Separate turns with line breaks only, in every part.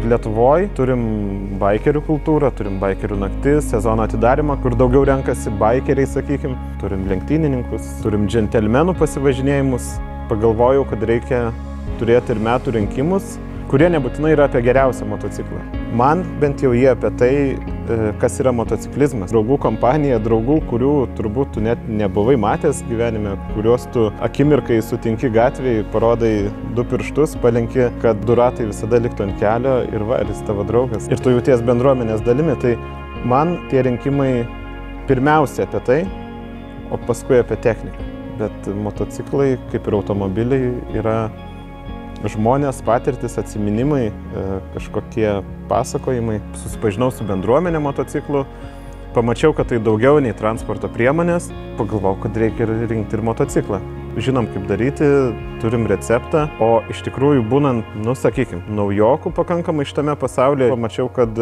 Lietuvoje turim baikerių kultūrą, turim baikerių naktis, sezono atidarimą, kur daugiau renkasi baikeriai, sakykim. Turim lenktynininkus, turim džentelmenų pasivažinėjimus. Pagalvojau, kad reikia turėti ir metų rinkimus, kurie nebūtinai yra apie geriausią motociklą. Man bent jau jie apie tai, kas yra motociklizmas. Draugų kompanija, draugų, kurių turbūt tu net nebuvai matęs gyvenime, kuriuos tu akimirkai sutinki gatvėje, parodai 2 pirštus, palinki, kad 2 ratai visada liktų ant kelio ir va, ir jis tavo draugas. Ir tu jauties bendruomenės dalimi. Tai man tie rinkimai pirmiausia apie tai, o paskui apie techniką. Bet motociklai, kaip ir automobiliai, yra žmonės, patirtis, atsiminimai, kažkokie pasakojimai. Susipažinau su bendruomenė motociklų, pamačiau, kad tai daugiau nei transporto priemonės, pagalvojau, kad reikia rinkti ir motociklą. Žinom, kaip daryti, turim receptą, o iš tikrųjų būnant, sakykim, naujokų pakankamai šitame pasaulyje, pamačiau, kad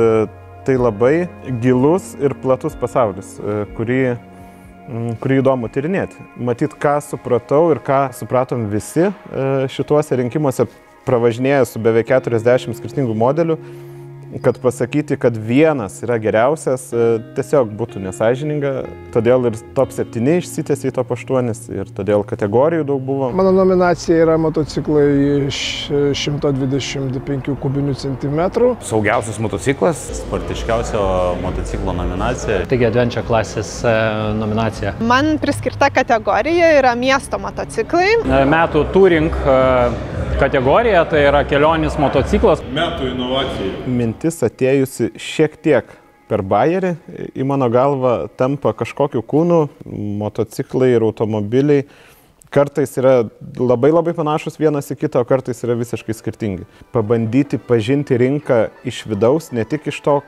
tai labai gilus ir platus pasaulis, kurį įdomu tyrinėti. Matyt, ką supratau ir ką supratom visi šituose rinkimuose, pravažinėję su beveik 40 skirtingų modelių, kad pasakyti, kad vienas yra geriausias, tiesiog būtų nesąžininga. Todėl ir top 7 išsitęsė į top 8 ir todėl kategorijų daug buvo.
Mano nominacija yra motociklai iš 125 kubinių centimetrų.
Saugiausias motociklas, spartiškiausio motociklo nominacija.
Taigi Adventure klasės nominacija.
Man priskirta kategorija yra miesto motociklai.
Metų touring kategorija, tai yra kelionis motociklas.
Metų inovacija.
Mintis atėjusi šiek tiek per bajerį, į mano galvą tampa kažkokiu kūnu, motociklai ir automobiliai. Kartais yra labai panašus vienas į kitą, o kartais yra visiškai skirtingi. Pabandyti pažinti rinką iš vidaus, ne tik iš to,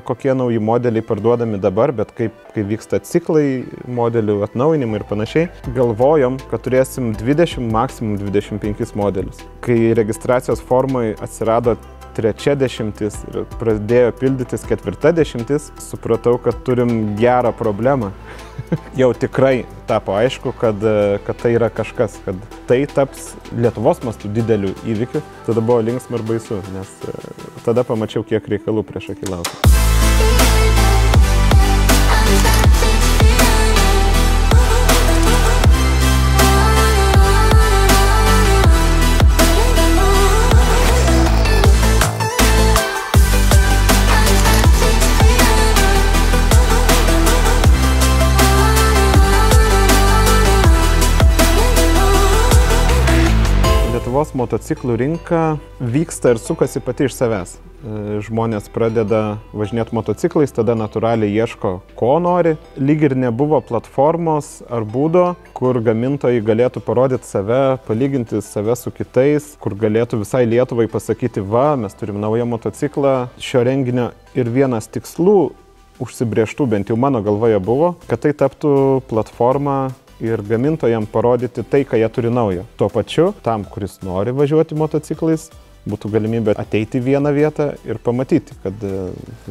kokie nauji modeliai parduodami dabar, bet kaip vyksta ciklai, modelių atnaujinimai ir panašiai. Galvojom, kad turėsim 20, maksimum 25 modelius. Kai registracijos formai atsirado 30 ir pradėjo pildytis 40, supratau, kad turim gerą problemą. Jau tikrai tapo aišku, kad tai yra kažkas, kad tai taps Lietuvos mastu dideliu įvykiu. Tada buvo linksma ir baisu, nes tada pamačiau, kiek reikalų prieš akį laukia. Lietuvos motociklų rinka vyksta ir sukasi pati iš savęs. Žmonės pradeda važinėti motociklais, tada natūraliai ieško, ko nori. Lyg ir nebuvo platformos ar būdo, kur gamintojai galėtų parodyti save, palyginti save su kitais, kur galėtų visai Lietuvai pasakyti, va, mes turim naują motociklą. Šio renginio ir vienas tikslų užsibrėžtų, bent jau mano galvoje buvo, kad tai taptų platforma ir gamintojams parodyti tai, ką jie turi naujo. Tuo pačiu, tam, kuris nori važiuoti motociklais, būtų galimybė ateiti į vieną vietą ir pamatyti, kad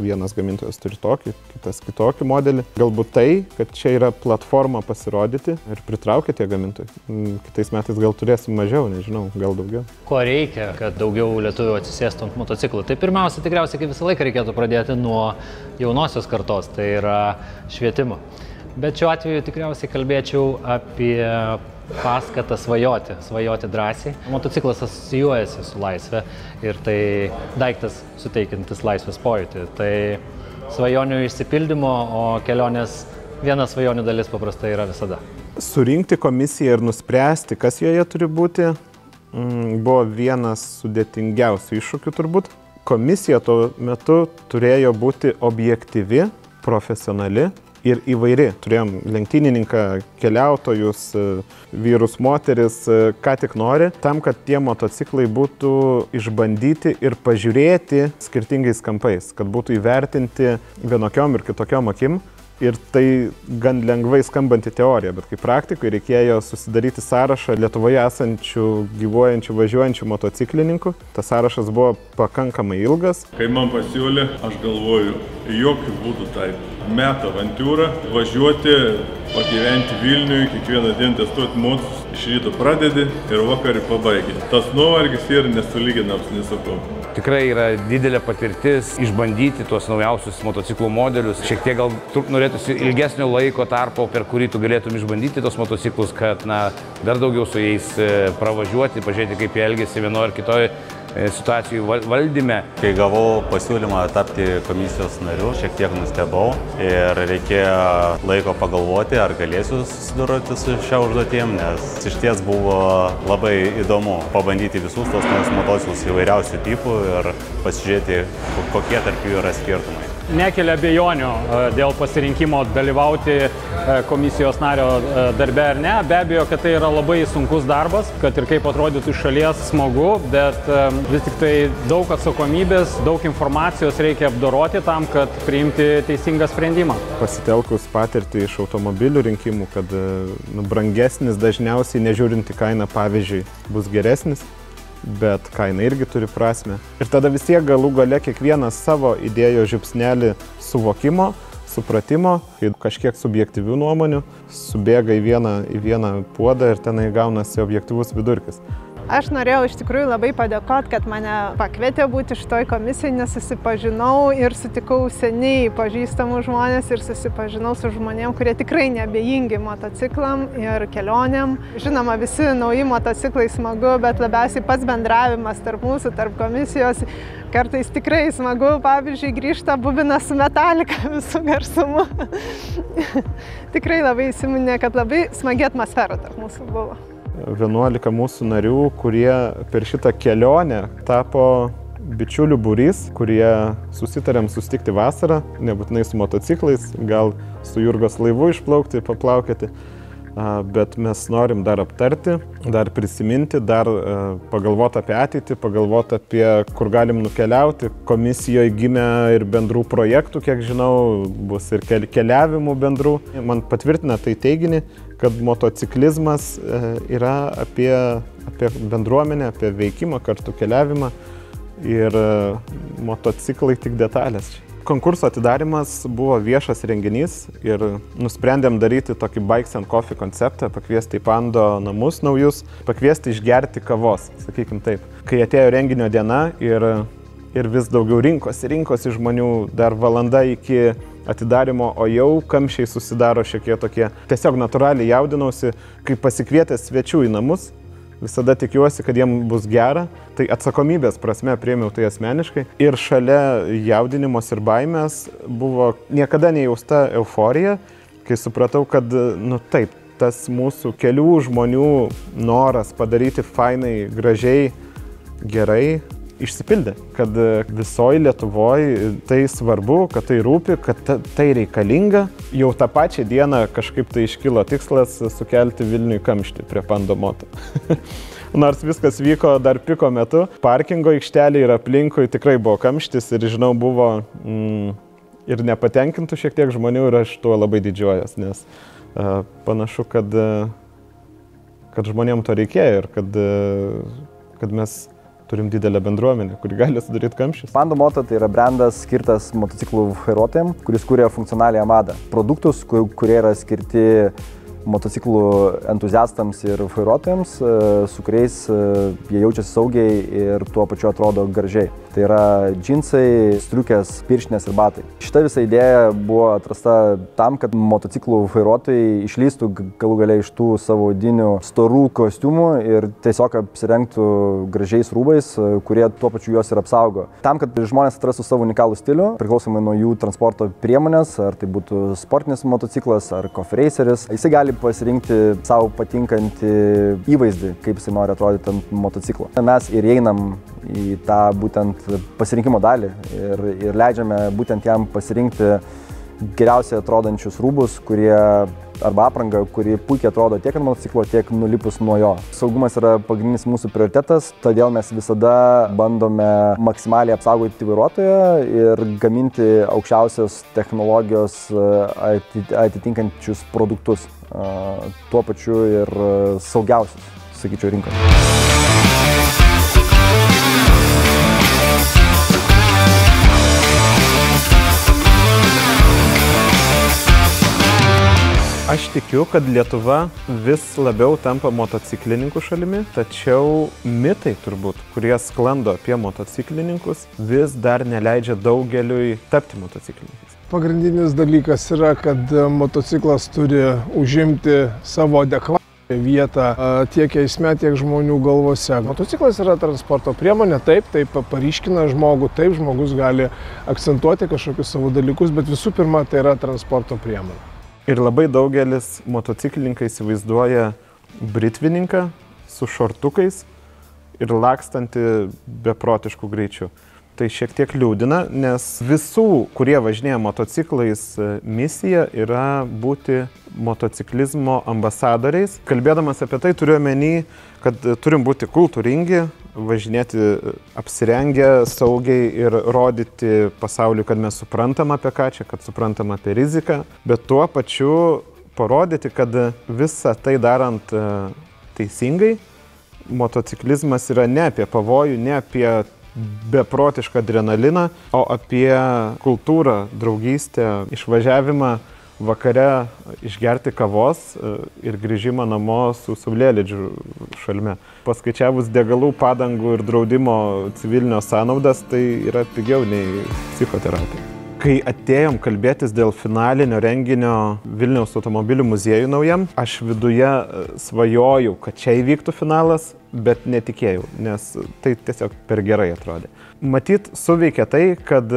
vienas gamintojas turi tokį, kitas kitokį modelį. Galbūt tai, kad čia yra platforma pasirodyti ir pritraukia tie gamintojai. Kitais metais gal turėsim mažiau, nežinau, gal daugiau.
Ko reikia, kad daugiau lietuvių atsisėstų ant motociklų? Tai pirmiausia, tikriausiai, kaip visą laiką reikėtų pradėti nuo jaunosios kartos, tai yra švietimo. Bet šiuo atveju tikriausiai kalbėčiau apie paskatą svajoti drąsiai. Motociklas asocijuojasi su laisvė ir tai daiktas suteikiantis laisvės pojūtį. Tai svajonių išsipildymo, o kelionės viena svajonių dalis paprastai yra visada.
Surinkti komisiją ir nuspręsti, kas joje turi būti, buvo vienas sudėtingiausių iššūkių turbūt. Komisija tuo metu turėjo būti objektyvi, profesionali ir įvairi. Turėjom lenktynininką, keliautojus, vyrus, moteris, ką tik nori, tam, kad tie motociklai būtų išbandyti ir pažiūrėti skirtingais kampais, kad būtų įvertinti vienokiom ir kitokiom akim. Ir tai gan lengvai skambanti teorija, bet kaip praktikui reikėjo susidaryti sąrašą Lietuvoje esančių gyvuojančių, važiuojančių motociklininkų. Tas sąrašas buvo pakankamai ilgas.
Kai man pasiūlė, aš galvoju, jokių būdų tai metų avantūrą, važiuoti, pagyventi Vilniui, kiekvieną dieną testuoti motus, iš ryto pradedi ir vakarį pabaigi. Tas nuovargis yra nesulyginams, nesakau.
Tikrai yra didelė patirtis išbandyti tuos naujausius motociklų modelius. Šiek tiek gal norėtųsi ilgesnio laiko tarpo, per kurį tu galėtum išbandyti tos motociklus, kad dar daugiau su jais pravažiuoti, pažiūrėti, kaip jie elgėsi vienoje ar kitoje situacijų valdyme.
Kai gavau pasiūlymą tapti komisijos nariu, šiek tiek nustebau ir reikėjo laiko pagalvoti, ar galėsiu susidoroti su šia užduotim, nes iš ties buvo labai įdomu pabandyti visus tos naujus motociklus įvairiausių tipų ir pasižiūrėti, kokie tarp jų yra skirtumai.
Nekelia abejonių dėl pasirinkimo dalyvauti komisijos nario darbe ar ne. Be abejo, kad tai yra labai sunkus darbas, kad ir kaip atrodytų iš šalies smagu, bet vis tik tai daug atsakomybės, daug informacijos reikia apdoroti tam, kad priimti teisingą sprendimą.
Pasitelkus patirtį iš automobilių rinkimų, kad brangesnis dažniausiai nežiūrinti kainą, pavyzdžiui, bus geresnis, bet kaina irgi turi prasmę. Ir tada vis tiek galų gale kiekvienas savo įdėjo žiupsnelį suvokimo, supratimo, kai kažkiek subjektyvių nuomonių subėga į vieną puodą ir tenai gaunasi objektyvus vidurkis.
Aš norėjau iš tikrųjų labai padėkoti, kad mane pakvietė būti šitoj komisijai, nes susipažinau ir sutikau seniai pažįstamų žmonės ir susipažinau su žmonėm, kurie tikrai neabejingi motociklam ir kelionėm. Žinoma, visi nauji motociklai smagu, bet labiausiai pats bendravimas tarp mūsų, tarp komisijos. Kartais tikrai smagu, pavyzdžiui, grįžta bubinas su Metallica visų garsumu. Tikrai labai įsiminė, kad labai smagi atmosfera tarp mūsų buvo.
11 mūsų narių, kurie per šitą kelionę tapo bičiulių būrys, kurie susitarėm susitikti vasarą, nebūtinai su motociklais, gal su Jurgos laivu išplaukti, paplaukėti, bet mes norim dar aptarti, dar prisiminti, dar pagalvoti apie ateitį, pagalvoti apie kur galim nukeliauti. Komisijoje gimė ir bendrų projektų, kiek žinau, bus ir keliavimų bendrų. Man patvirtina tai teiginį, kad motociklizmas yra apie bendruomenę, apie veikimą, kartu keliavimą ir motociklai tik detalės. Konkurso atidarimas buvo viešas renginys ir nusprendėm daryti tokį Bikes and Coffee konceptą, pakviesti į Pando namus naujus, pakviesti išgerti kavos, sakykim taip. Kai atėjo renginio diena ir vis daugiau rinkosi žmonių, dar valanda iki atidarimo, o jau kamščiai susidaro šiek tiek tokie. Tiesiog natūraliai jaudinausi, kai pasikvietęs svečių į namus, visada tikiuosi, kad jiems bus gera, tai atsakomybės prasme priėmiau tai asmeniškai. Ir šalia jaudinimos ir baimės buvo niekada nejausta euforija, kai supratau, kad, taip, tas mūsų kelių žmonių noras padaryti fainai, gražiai, gerai, išsipildė, kad visoje Lietuvoje tai svarbu, kad tai rūpi, kad tai reikalinga. Jau tą pačią dieną kažkaip tai iškilo tikslas sukelti Vilniui kamštį prie Pando moto. Nors viskas vyko dar piko metu, parkingo aikštelė ir aplinkui tikrai buvo kamštis ir žinau, buvo ir nepatenkintų šiek tiek žmonių ir aš tuo labai didžiuojas, nes panašu, kad žmonėm to reikėjo ir kad mes turim didelę bendruomenę, kuri gali sudaryti kamščius.
Pando moto tai yra brandas skirtas motociklų vairuotojams, kuris kuria funkcionalią madą. Produktus, kurie yra skirti motociklų entuziastams ir vairuotojams, su kuriais jie jaučiasi saugiai ir tuo pačiu atrodo gražiai. Tai yra džinsai, striukės, pirštinės ir batai. Šita visa idėja buvo atrasta tam, kad motociklų vairuotojai išlystų galų gale iš tų savo odinių storų kostiumų ir tiesiog apsirengtų gražiais rūbais, kurie tuo pačiu juos ir apsaugo. Tam, kad žmonės atrastų savo unikalų stilių, priklausomai nuo jų transporto priemonės, ar tai būtų sportinis motociklas ar coffee-raceris, jisai gali pasirinkti savo patinkantį įvaizdį, kaip jisai nori atrodyti ant motociklo. Mes ir einam į tą būtent pasirinkimo dalį ir leidžiame būtent jam pasirinkti geriausiai atrodančius rūbus, kurie arba aprangą, kuri puikiai atrodo tiek ant motociklo, tiek nulipus nuo jo. Saugumas yra pagrindinis mūsų prioritetas, todėl mes visada bandome maksimaliai apsaugoti vairuotoją ir gaminti aukščiausios technologijos atitinkančius produktus, tuo pačiu ir saugiausius, sakyčiau, rinkoje.
Aš tikiu, kad Lietuva vis labiau tampa motociklininkų šalimi, tačiau mitai turbūt, kurie sklando apie motociklininkus, vis dar neleidžia daugeliui tapti motociklininkais.
Pagrindinis dalykas yra, kad motociklas turi užimti savo adekvatą vietą tiek eisme, tiek žmonių galvose. Motociklas yra transporto priemonė, taip paryškina žmogų, taip žmogus gali akcentuoti kažkokius savo dalykus, bet visų pirma tai yra transporto priemonė.
Ir labai daugelis motociklininkai įsivaizduoja britvininką su šortukais ir lakstantį beprotiškų greičių. Tai šiek tiek liūdina, nes visų, kurie važinėja motociklais, misija yra būti motociklizmo ambasadoriais. Kalbėdamas apie tai turiu omeny, kad turim būti kultūringi, važinėti apsirengę saugiai ir rodyti pasauliu, kad mes suprantam apie ką čia, kad suprantam apie riziką, bet tuo pačiu parodyti, kad visą tai darant teisingai, motociklizmas yra ne apie pavojų, ne apie beprotišką adrenaliną, o apie kultūrą, draugystę, išvažiavimą vakare išgerti kavos ir grįžimą namo su saulėlydžiu šalme. Paskaičiavus degalų, padangų ir draudimo civilinio sąnaudas, tai yra pigiau nei psichoterapija. Kai atėjom kalbėtis dėl finalinio renginio Vilniaus automobilių muziejų naujam, aš viduje svajojau, kad čia įvyktų finalas, bet netikėjau, nes tai tiesiog per gerai atrodė. Matyt, suveikė tai, kad,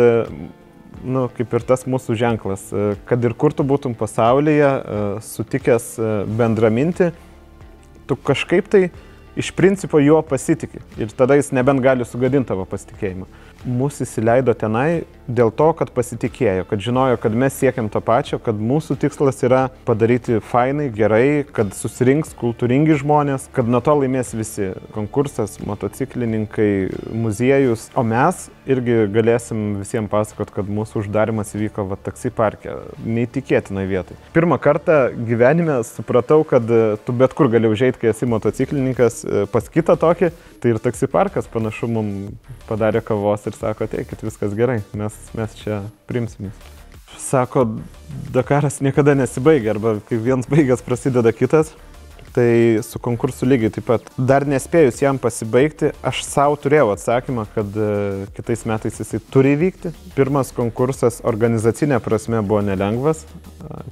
kaip ir tas mūsų ženklas, kad ir kur tu būtum pasaulyje, sutikęs bendramintį, tu kažkaip tai iš principo juo pasitiki ir tada jis nebent gali sugadinti tavo pasitikėjimą. Mūsų įsileido tenai dėl to, kad pasitikėjo, kad žinojo, kad mes siekiam to pačio, kad mūsų tikslas yra padaryti fainai, gerai, kad susirinks kultūringi žmonės, kad nuo to laimės visi konkursas, motociklininkai, muziejus, o mes irgi galėsim visiems pasakot, kad mūsų uždarimas įvyko taksi parke, neįtikėtinai vietai. Pirmą kartą gyvenime supratau, kad tu bet kur gali užeiti, kai esi motociklininkas, pas kitą tokį, tai ir taksi parkas panašu mums padarė kavos ir sako, ateikit, viskas gerai, mes čia priimsimės. Sako, Dakaras niekada nesibaigia, arba kai vienas baigas prasideda kitas, tai su konkursu lygiai taip pat. Dar nespėjus jam pasibaigti, aš savo turėjau atsakymą, kad kitais metais jisai turi įvykti. Pirmas konkursas organizacinė prasme buvo nelengvas,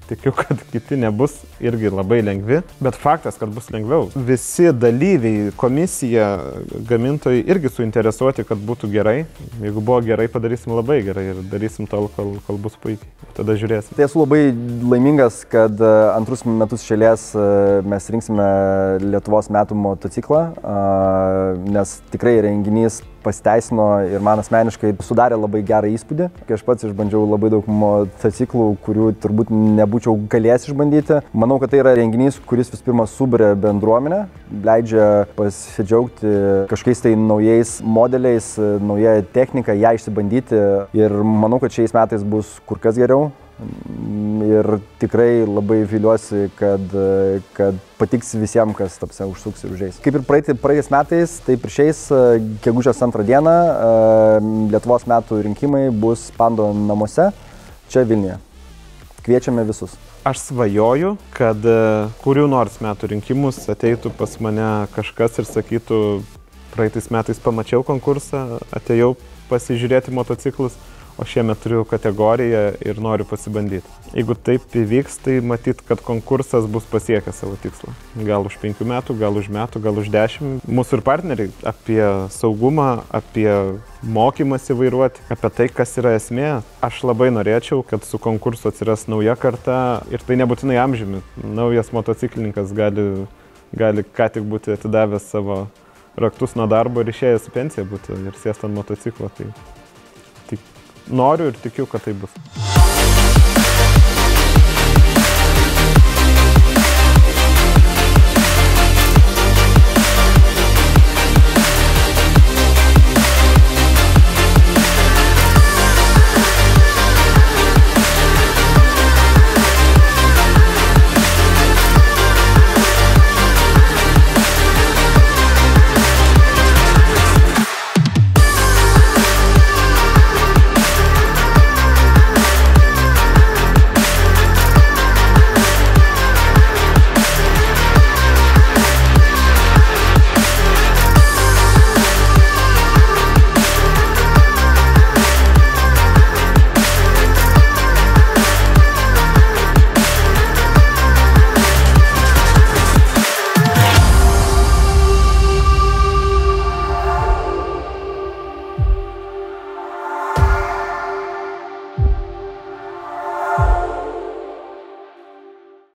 tikiu, kad kiti nebus irgi labai lengvi, bet faktas, kad bus lengviau. Visi dalyviai, komisija, gamintojai irgi suinteresuoti, kad būtų gerai. Jeigu buvo gerai, padarysim labai gerai ir darysim tol, kol bus puikiai. Tada žiūrėsim.
Tai esu labai laimingas, kad antrus metus šėlės mes rinksime Lietuvos metų motociklą, nes tikrai renginys pasiteisino ir man asmeniškai sudarė labai gerą įspūdį. Kai aš pats išbandžiau labai daug motociklų, kurių turbūt nebūčiau galėjęs išbandyti. Manau, kad tai yra renginys, kuris vis pirma suburia bendruomenę, leidžia pasidžiaugti kažkokiais tai naujais modeliais, nauja technika, ją išsibandyti ir manau, kad šiais metais bus kur kas geriau. Ir tikrai labai viliuosi, kad patiks visiems, kas tapse užsuks ir užeis. Kaip ir praeitais metais, taip ir šiais, gegužės 2 dieną, Lietuvos metų rinkimai bus Pando namuose, čia Vilniuje. Kviečiame visus.
Aš svajoju, kad kurių nors metų rinkimus ateitų pas mane kažkas ir sakytų, praeitais metais pamačiau konkursą, atėjau pasižiūrėti motociklus, o šiemet turiu kategoriją ir noriu pasibandyti. Jeigu taip įvyks, tai matyt, kad konkursas bus pasiekęs savo tikslą. Gal už 5 metų, gal už metų, gal už 10. Mūsų ir partneriai apie saugumą, apie mokymąsi vairuoti, apie tai, kas yra esmė. Aš labai norėčiau, kad su konkursu atsiras nauja karta ir tai nebūtinai amžiumi. Naujas motociklininkas gali ką tik būti atidavęs savo raktus nuo darbo ir išėjęs į pensiją būti ir sėst ant motociklo. Tai noriu ir tikiu, kad tai bus.